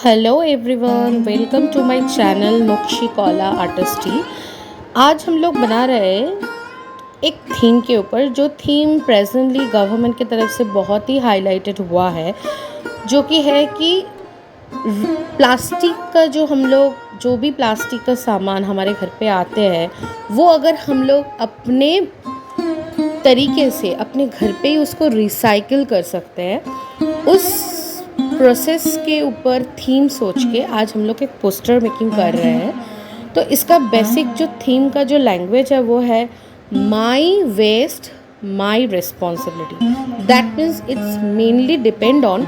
Hello everyone, welcome to my channel नोक्षी कौला आर्टिस्टी। आज हम लोग बना रहे हैं एक थीम के ऊपर, जो थीम प्रेजेंटली गवर्नमेंट की तरफ से बहुत ही हाईलाइटेड हुआ है, जो कि है कि प्लास्टिक का जो भी प्लास्टिक का सामान हमारे घर पे आते हैं, वो अगर हम लोग अपने तरीके से अपने घर पे ही उसको रिसाइकिल कर सकते हैं। उस प्रोसेस के ऊपर थीम सोच के आज हम लोग एक पोस्टर मेकिंग कर रहे हैं। तो इसका बेसिक जो थीम का जो लैंग्वेज है वो है my waste my responsibility. That means it's mainly depend on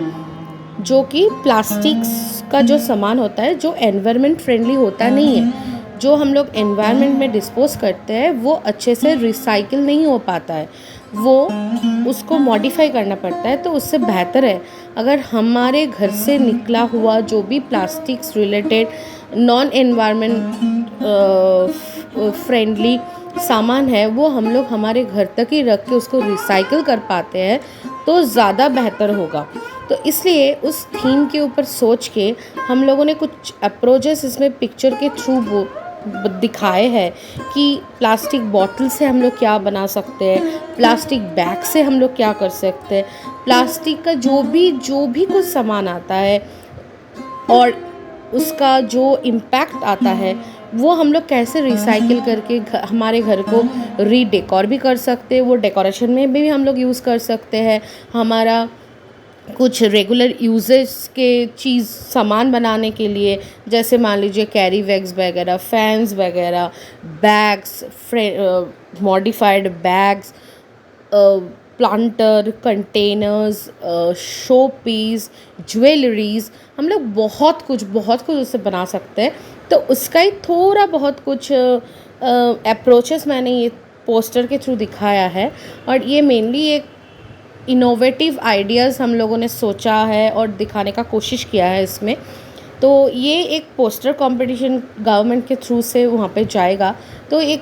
जो कि प्लास्टिक्स का जो सामान होता है, जो एनवायरनमेंट फ्रेंडली होता नहीं है, जो हम लोग एनवायरनमेंट में डिस्पोज करते हैं, वो अच्छे से रिसाइकिल नहीं हो पाता है, वो उसको मॉडिफाई करना पड़ता है। तो उससे बेहतर है अगर हमारे घर से निकला हुआ जो भी plastics related non environment friendly सामान है, वो हम लोग हमारे घर तक ही रख के उसको रिसाइकिल कर पाते हैं तो ज़्यादा बेहतर होगा। तो इसलिए उस थीम के ऊपर सोच के हम लोगों ने कुछ अप्रोचेस इसमें पिक्चर के थ्रू दिखाए हैं कि प्लास्टिक बॉटल से हम लोग क्या बना सकते हैं, प्लास्टिक बैग से हम लोग क्या कर सकते हैं, प्लास्टिक का जो भी कुछ सामान आता है और उसका जो इम्पैक्ट आता है, वो हम लोग कैसे रिसाइकिल करके हमारे घर को रीडेकोर भी कर सकते हैं। वो डेकोरेशन में भी हम लोग यूज़ कर सकते हैं। हमारा कुछ रेगुलर यूजेस के चीज़ सामान बनाने के लिए, जैसे मान लीजिए कैरी बैग्स वगैरह, फैंस वगैरह, bags, modified bags, planter, containers, show piece, jewelleries, हम लोग बहुत कुछ उससे बना सकते हैं। तो उसका ही थोड़ा बहुत कुछ अप्रोचेस मैंने ये पोस्टर के थ्रू दिखाया है, और ये मेनली एक इनोवेटिव आइडियाज़ हम लोगों ने सोचा है और दिखाने का कोशिश किया है इसमें। तो ये एक पोस्टर कंपटीशन गवर्नमेंट के थ्रू से वहाँ पे जाएगा, तो एक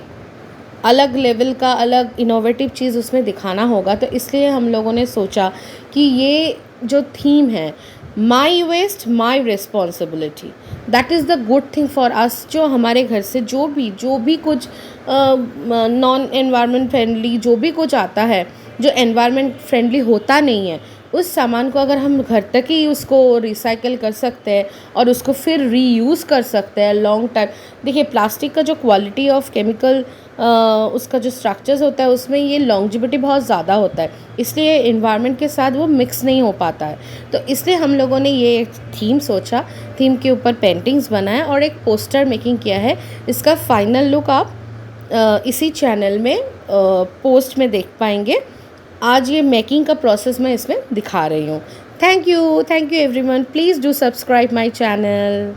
अलग लेवल का अलग इनोवेटिव चीज़ उसमें दिखाना होगा। तो इसलिए हम लोगों ने सोचा कि ये जो थीम है my waste my responsibility, that is the good thing for us. जो हमारे घर से जो भी कुछ नॉन एनवायरनमेंट फ्रेंडली जो भी कुछ आता है, जो एनवायरनमेंट फ्रेंडली होता नहीं है, उस सामान को अगर हम घर तक ही उसको रिसाइकिल कर सकते हैं और उसको फिर रीयूज़ कर सकते हैं लॉन्ग टाइम। देखिए, प्लास्टिक का जो क्वालिटी ऑफ केमिकल उसका जो स्ट्रक्चर्स होता है, उसमें ये लॉन्जिविटी बहुत ज़्यादा होता है, इसलिए एनवायरनमेंट के साथ वो मिक्स नहीं हो पाता है। तो इसलिए हम लोगों ने ये एक थीम सोचा, थीम के ऊपर पेंटिंग्स बनाए और एक पोस्टर मेकिंग किया है। इसका फाइनल लुक आप इसी चैनल में पोस्ट में देख पाएंगे। आज ये मेकिंग का प्रोसेस मैं इसमें दिखा रही हूँ। Thank you everyone, please do subscribe my channel.